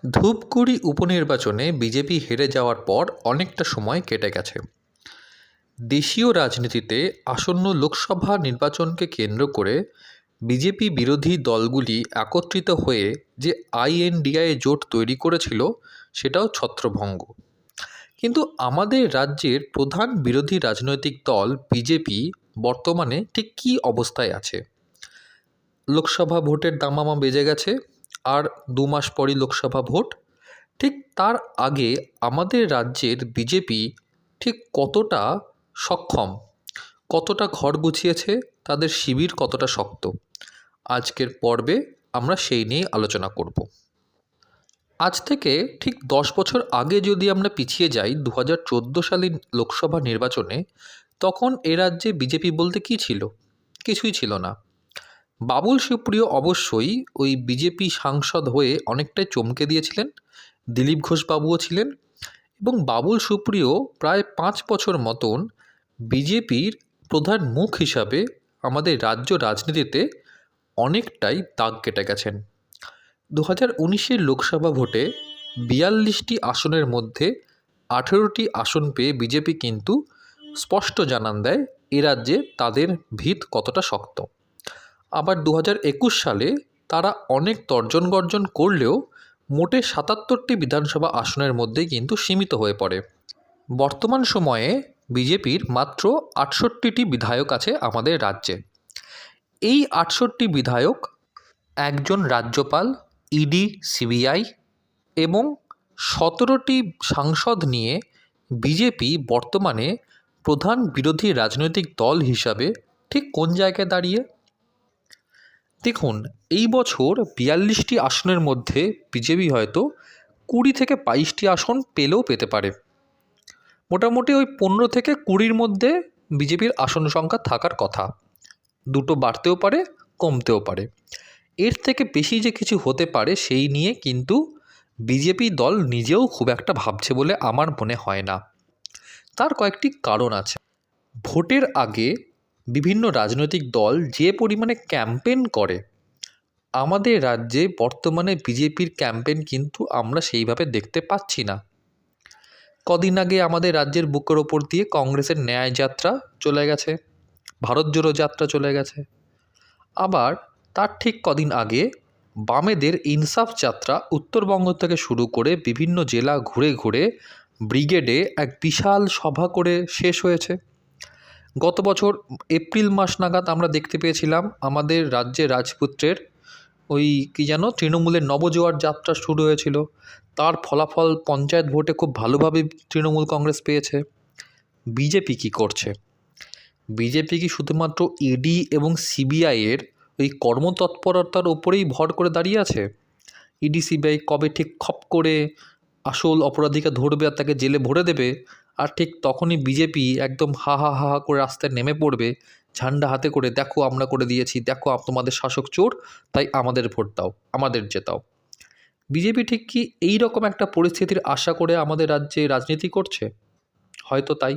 ধূপগুড়ি উপনির্বাচনে বিজেপি হেরে যাওয়ার পর অনেকটা সময় কেটে গেছে। দেশীয় রাজনীতিতে আসন্ন লোকসভা নির্বাচনকে কেন্দ্র করে বিজেপি বিরোধী দলগুলি একত্রিত হয়ে যে আইএনডিআই জোট তৈরি করেছিল সেটাও ছত্রভঙ্গ। কিন্তু আমাদের রাজ্যের প্রধান বিরোধী রাজনৈতিক দল বিজেপি বর্তমানে ঠিক কী অবস্থায় আছে? লোকসভা ভোটের দামামা বেজে গেছে, আর 2 মাস পরই লোকসভা ভোট। ঠিক তার আগে আমাদের রাজ্যের বিজেপি ঠিক কতটা সক্ষম, কতটা ঘর গুছিয়েছে, তাদের শিবির কতটা শক্ত, আজকের পর্বে আমরা সেই নিয়ে আলোচনা করব। আজ থেকে ঠিক 10 বছর আগে যদি আমরা পিছিয়ে যাই 2014 সালের লোকসভা নির্বাচনে, তখন এ রাজ্যে বিজেপি বলতে কী ছিল? কিছুই ছিল না। বাবুল সুপ্রিয় অবশ্যই ওই বিজেপি সাংসদ হয়ে অনেকটাই চমকে দিয়েছিলেন। দিলীপ ঘোষ বাবুও ছিলেন, এবং বাবুল সুপ্রিয় প্রায় 5 বছর মতন বিজেপির প্রধান মুখ হিসাবে আমাদের রাজ্য রাজনীতিতে অনেকটাই দাগ কেটে গেছেন। 2019 লোকসভা ভোটে 42টি আসনের মধ্যে 18টি আসন পেয়ে বিজেপি কিন্তু স্পষ্ট জানান দেয় এ রাজ্যে তাদের ভিত কতটা শক্ত। আবার 2021 সালে তারা অনেক তর্জন গর্জন করলেও মোটে 77টি বিধানসভা আসনের মধ্যেই কিন্তু সীমিত হয়ে পড়ে। বর্তমান সময়ে বিজেপির মাত্র 68টি বিধায়ক আছে আমাদের রাজ্যে। এই 68টি বিধায়ক একজন রাজ্যপাল, ইডি, সিবিআই এবং 17টি সাংসদ নিয়ে বিজেপি বর্তমানে প্রধান বিরোধী রাজনৈতিক দল হিসাবে ঠিক কোন জায়গায় দাঁড়িয়ে? দেখুন, এই বছর 42টি আসনের মধ্যে বিজেপি হয়তো 20 থেকে 22টি আসন পেলেও পেতে পারে। মোটামুটি ওই 15 থেকে 20-র মধ্যে বিজেপির আসন সংখ্যা থাকার কথা। দুটো বাড়তেও পারে, কমতেও পারে। এর থেকে বেশি যে কিছু হতে পারে সেই নিয়ে কিন্তু বিজেপি দল নিজেও খুব একটা ভাবছে বলে আমার মনে হয় না। তার কয়েকটি কারণ আছে। ভোটের আগে বিভিন্ন রাজনৈতিক দল যে পরিমাণে ক্যাম্পেন করে, আমাদের রাজ্যে বর্তমানে বিজেপির ক্যাম্পেন কিন্তু আমরা সেইভাবে দেখতে পাচ্ছি না। কদিন আগে আমাদের রাজ্যের বুকের ওপর দিয়ে কংগ্রেসের ন্যায় যাত্রা চলে গেছে, ভারত জোড়ো যাত্রা চলে গেছে। আবার তার ঠিক কদিন আগে বামেদের ইনসাফ যাত্রা উত্তরবঙ্গ থেকে শুরু করে বিভিন্ন জেলা ঘুরে ঘুরে ব্রিগেডে এক বিশাল সভা করে শেষ হয়েছে। গত বছর এপ্রিল মাস নাগাদ আমরা দেখতে পেয়েছিলাম আমাদের রাজ্যে রাজপুত্রের ওই কী যেন তৃণমূলের নবজোয়ার যাত্রা শুরু হয়েছিল। তার ফলাফল পঞ্চায়েত ভোটে খুব ভালোভাবে তৃণমূল কংগ্রেস পেয়েছে। বিজেপি কী করছে? বিজেপি কি শুধুমাত্র ইডি এবং সিবিআইয়ের ওই কর্মতৎপরতার ওপরেই ভর করে দাঁড়িয়ে আছে? ইডি সিবিআই কবে ঠিক খপ করে আসল অপরাধীকে ধরবে আর তাকে জেলে ভরে দেবে, আর ঠিক তখনই বিজেপি একদম হা হা হা হা করে রাস্তায় নেমে পড়বে ঝান্ডা হাতে করে, দেখো আমরা করে দিয়েছি, দেখো তোমাদের শাসক চোর, তাই আমাদের ভোট দাও, আমাদের জেতাও। বিজেপি ঠিক কি এই রকম একটা পরিস্থিতির আশা করে আমাদের রাজ্যে রাজনীতি করছে? হয়তো তাই।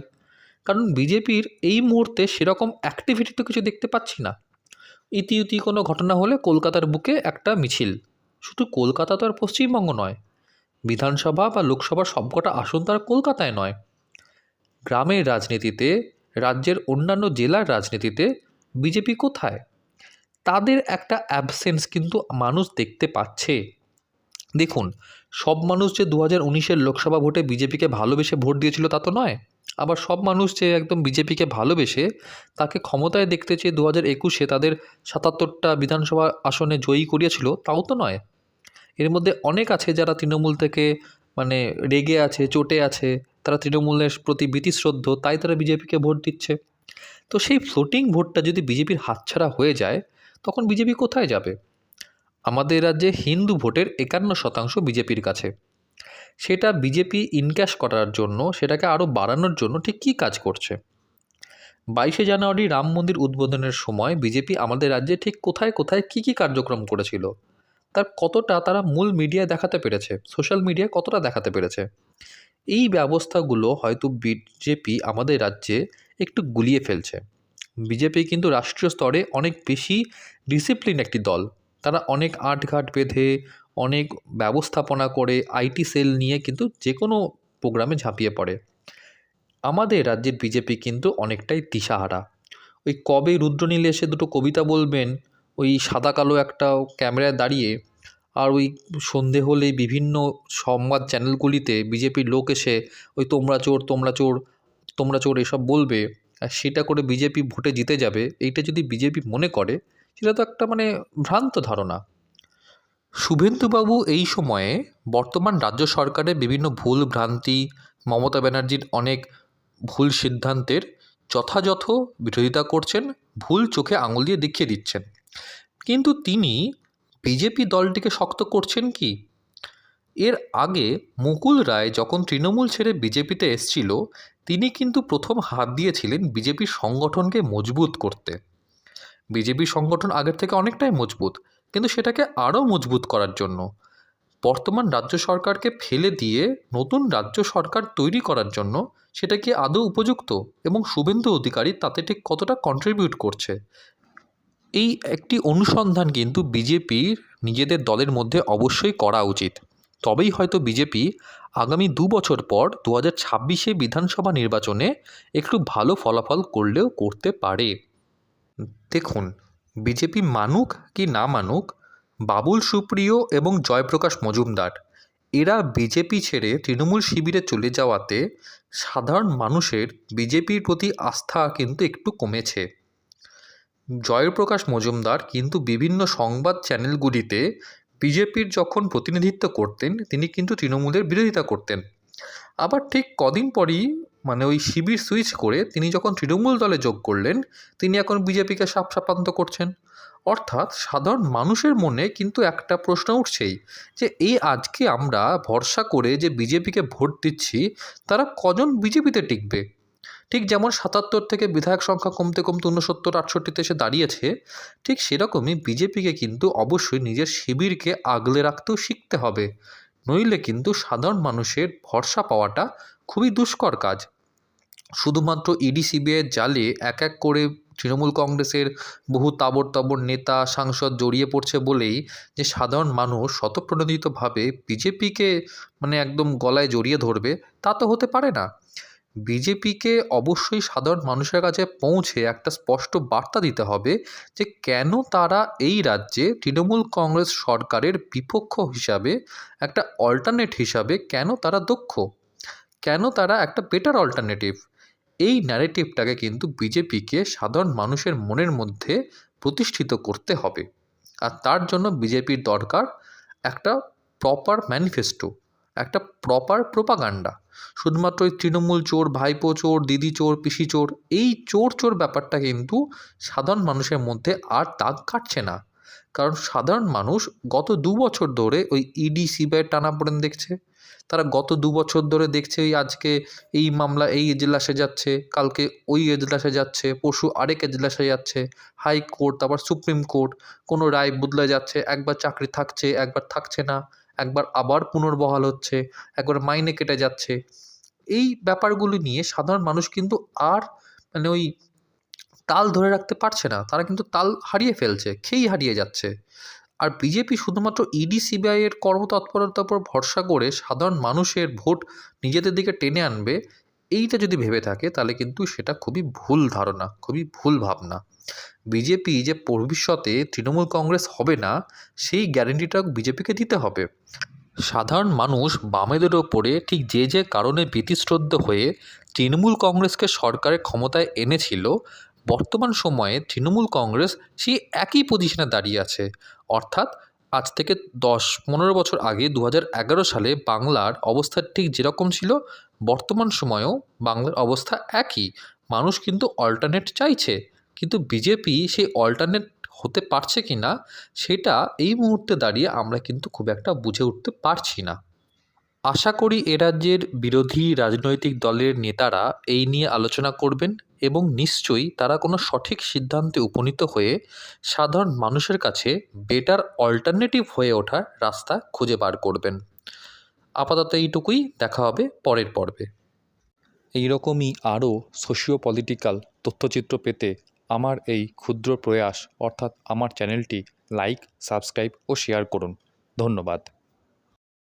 কারণ বিজেপির এই মুহূর্তে সেরকম অ্যাক্টিভিটি তো কিছু দেখতে পাচ্ছি না। ইতিউতি কোনো ঘটনা হলে কলকাতার বুকে একটা মিছিল। শুধু কলকাতা তো আর পশ্চিমবঙ্গ নয়, বিধানসভা বা লোকসভার সবকটা আসন তার কলকাতায় নয়। গ্রামের রাজনীতিতে, রাজ্যের অন্যান্য জেলার রাজনীতিতে বিজেপি কোথায়? তাদের একটা অ্যাবসেন্স কিন্তু মানুষ দেখতে পাচ্ছে। দেখুন, সব মানুষ যে 2019-এর লোকসভা ভোটে বিজেপিকে ভালোবেসে ভোট দিয়েছিল তা তো নয়। আবার সব মানুষ যে একদম বিজেপিকে ভালোবেসে তাকে ক্ষমতায় দেখতে চেয়ে 2021-এ তাদের 77টা বিধানসভা আসনে জয়ী করিয়েছিল তাও তো নয়। এর মধ্যে অনেক আছে যারা তৃণমূল থেকে মানে রেগে আছে, চটে আছে, তারা তৃণমূলের প্রতি ভীতিশ্রদ্ধ, তাই তারা বিজেপিকে ভোট দিচ্ছে। তো সেই ফ্লোটিং ভোটটা যদি বিজেপির হাতছাড়া হয়ে যায়, তখন বিজেপি কোথায় যাবে? আমাদের রাজ্যে হিন্দু ভোটের 51% বিজেপির কাছে। সেটা বিজেপি ইনক্যাশ করার জন্য, সেটাকে আরও বাড়ানোর জন্য ঠিক কী কাজ করছে? 22শে জানুয়ারি রাম মন্দির উদ্বোধনের সময় বিজেপি আমাদের রাজ্যে ঠিক কোথায় কোথায় কী কী কার্যক্রম করেছিল, তার কতটা তারা মূল মিডিয়ায় দেখাতে পেরেছে, সোশ্যাল মিডিয়ায় কতটা দেখাতে পেরেছে? এই ব্যবস্থাগুলো হয়তো বিজেপি আমাদের রাজ্যে একটু গুলিয়ে ফেলছে। বিজেপি কিন্তু রাষ্ট্রীয় স্তরে অনেক বেশি ডিসিপ্লিন একটি দল। তারা অনেক আঁটঘাট বেঁধে, অনেক ব্যবস্থাপনা করে, আইটি সেল নিয়ে কিন্তু যে কোনো প্রোগ্রামে ঝাঁপিয়ে পড়ে। আমাদের রাজ্যের বিজেপি কিন্তু অনেকটাই দিশাহারা। ওই কবে রুদ্রনীল এসে দুটো কবিতা বলবেন, ওই সাদা কালো একটা ক্যামেরায় দাঁড়িয়ে, আর ওই সন্ধে হলেই বিভিন্ন সংবাদ চ্যানেলগুলিতে বিজেপির লোক এসে ওই তোমরা চোর তোমরা চোর তোমরা চোর এসব বলবে, আর সেটা করে বিজেপি ভোটে জিতে যাবে, এইটা যদি বিজেপি মনে করে, সেটা তো একটা ভ্রান্ত ধারণা। শুভেন্দুবাবু এই সময়ে বর্তমান রাজ্য সরকারের বিভিন্ন ভুল ভ্রান্তি, মমতা ব্যানার্জির অনেক ভুল সিদ্ধান্তের যথাযথ বিরোধিতা করছেন, ভুল চোখে আঙুল দিয়ে দেখিয়ে দিচ্ছেন। কিন্তু তিনি বিজেপি দলটিকে শক্ত করছেন কি? এর আগে মুকুল রায় যখন তৃণমূল ছেড়ে বিজেপিতে এসছিল, তিনি কিন্তু প্রথম হাত দিয়েছিলেন বিজেপির সংগঠনকে মজবুত করতে। বিজেপির সংগঠন আগের থেকে অনেকটাই মজবুত, কিন্তু সেটাকে আরও মজবুত করার জন্য, বর্তমান রাজ্য সরকারকে ফেলে দিয়ে নতুন রাজ্য সরকার তৈরি করার জন্য, সেটা কি আদৌ উপযুক্ত এবং শুভেন্দু অধিকারী তাতে ঠিক কতটা কন্ট্রিবিউট করছে, এই একটি অনুসন্ধান কিন্তু বিজেপির নিজেদের দলের মধ্যে অবশ্যই করা উচিত। তবেই হয়তো বিজেপি আগামী 2 বছর পর 2026 বিধানসভা নির্বাচনে একটু ভালো ফলাফল করলেও করতে পারে। দেখুন, বিজেপি মানুক কি না মানুক, বাবুল সুপ্রিয় এবং জয়প্রকাশ মজুমদার এরা বিজেপি ছেড়ে তৃণমূল শিবিরে চলে যাওয়াতে সাধারণ মানুষের বিজেপির প্রতি আস্থা কিন্তু একটু কমেছে। জয়প্রকাশ মজুমদার কিন্তু বিভিন্ন সংবাদ চ্যানেলগুলিতে বিজেপির যখন প্রতিনিধিত্ব করতেন, তিনি কিন্তু তৃণমূলের বিরোধিতা করতেন। আবার ঠিক কদিন পরই ওই শিবির সুইচ করে তিনি যখন তৃণমূল দলে যোগ করলেন, তিনি এখন বিজেপিকে শাপান্ত করছেন। অর্থাৎ সাধারণ মানুষের মনে কিন্তু একটা প্রশ্ন উঠছেই যে এই আজকে আমরা ভরসা করে যে বিজেপিকে ভোট দিচ্ছি, তারা কজন বিজেপিতে টিকবে। ঠিক যেমন 77 থেকে বিধায়ক সংখ্যা কমতে কমতে 69-68 এসে দাঁড়িয়েছে, ঠিক সেরকমই বিজেপিকে কিন্তু অবশ্যই নিজের শিবিরকে আগলে রাখতেও শিখতে হবে, নইলে কিন্তু সাধারণ মানুষের ভরসা পাওয়াটা খুবই দুষ্কর কাজ। শুধুমাত্র ইডি সিবিআইয়ের জালে এক এক করে তৃণমূল কংগ্রেসের বহু তাবড় নেতা সাংসদ জড়িয়ে পড়ছে বলেই যে সাধারণ মানুষ স্বতঃপ্রণোদিতভাবে বিজেপিকে একদম গলায় জড়িয়ে ধরবে, তা তো হতে পারে না। বিজেপিকে অবশ্যই সাধারণ মানুষের কাছে পৌঁছে একটা স্পষ্ট বার্তা দিতে হবে যে কেন তারা এই রাজ্যে তৃণমূল কংগ্রেস সরকারের বিপক্ষ হিসাবে, একটা অল্টারনেট হিসাবে কেন তারা দক্ষ, কেন তারা একটা বেটার অল্টারনেটিভ। এই ন্যারেটিভটাকে কিন্তু বিজেপিকে সাধারণ মানুষের মনের মধ্যে প্রতিষ্ঠিত করতে হবে। আর তার জন্য বিজেপির দরকার একটা প্রপার ম্যানিফেস্টো, একটা প্রপার প্রোপাগান্ডা। শুধুমাত্র ওই তৃণমূল চোর, ভাইপো চোর, দিদি চোর, পিসি চোর, এই চোর চোর ব্যাপারটা কিন্তু সাধারণ মানুষের মধ্যে আর দাগ কাটছে না। কারণ সাধারণ মানুষ গত 2 বছর ধরে ওই ইডি সিবিআইয়ের টানাপোড়েন দেখছে। তারা গত 2 বছর ধরে দেখছে ওই আজকে এই মামলা এই এজলাসে যাচ্ছে, কালকে ওই এজলাসে যাচ্ছে, পরশু আরেক এজলাসে যাচ্ছে, হাইকোর্ট, তারপর সুপ্রিম কোর্ট, কোনো রায় বদলে যাচ্ছে, একবার চাকরি থাকছে, একবার থাকছে না, একবার আবার পুনর্বহাল হচ্ছে, একবার মাইনে কেটে যাচ্ছে। এই ব্যাপারগুলো নিয়ে সাধারণ মানুষ কিন্তু আর ওই তাল ধরে রাখতে পারছে না, তারা কিন্তু তাল হারিয়ে ফেলছে, খেই হারিয়ে যাচ্ছে। আর বিজেপি শুধুমাত্র ইডি সিবিআইয়ের কর্মতৎপরতার উপর ভরসা করে সাধারণ মানুষের ভোট নিজেদের দিকে টেনে আনবে, এইটা যদি ভেবে থাকে তাহলে কিন্তু সেটা খুবই ভুল ধারণা, খুবই ভুল ভাবনা। বিজেপি যে ভবিষ্যতে তৃণমূল কংগ্রেস হবে না, সেই গ্যারেন্টিটা বিজেপিকে দিতে হবে। সাধারণ মানুষ বামেদের ওপরে ঠিক যে যে কারণে ভীতিশ্রদ্ধ হয়ে তৃণমূল কংগ্রেসকে সরকারের ক্ষমতায় এনেছিল, বর্তমান সময়ে তৃণমূল কংগ্রেস সেই একই পজিশনে দাঁড়িয়ে আছে। অর্থাৎ আজ থেকে 10-15 বছর আগে 2011 সালে বাংলার অবস্থা ঠিক যেরকম ছিল, বর্তমান সময়েও বাংলার অবস্থা একই। মানুষ কিন্তু অল্টারনেট চাইছে, কিন্তু বিজেপি সেই অল্টারনেট হতে পারছে কি না, সেটা এই মুহূর্তে দাঁড়িয়ে আমরা কিন্তু খুব একটা বুঝে উঠতে পারছি না। আশা করি এ রাজ্যের বিরোধী রাজনৈতিক দলের নেতারা এই নিয়ে আলোচনা করবেন এবং নিশ্চয়ই তারা কোনো সঠিক সিদ্ধান্তে উপনীত হয়ে সাধারণ মানুষের কাছে বেটার অল্টারনেটিভ হয়ে ওঠার রাস্তা খুঁজে বার করবেন। আপাতত এইটুকুই, দেখা হবে পরের পর্বে। এইরকমই আরও সোশিও পলিটিক্যাল তথ্যচিত্র পেতে আমার এই ক্ষুদ্র প্রয়াস অর্থাৎ আমার চ্যানেলটি লাইক, সাবস্ক্রাইব ও শেয়ার করুন। ধন্যবাদ।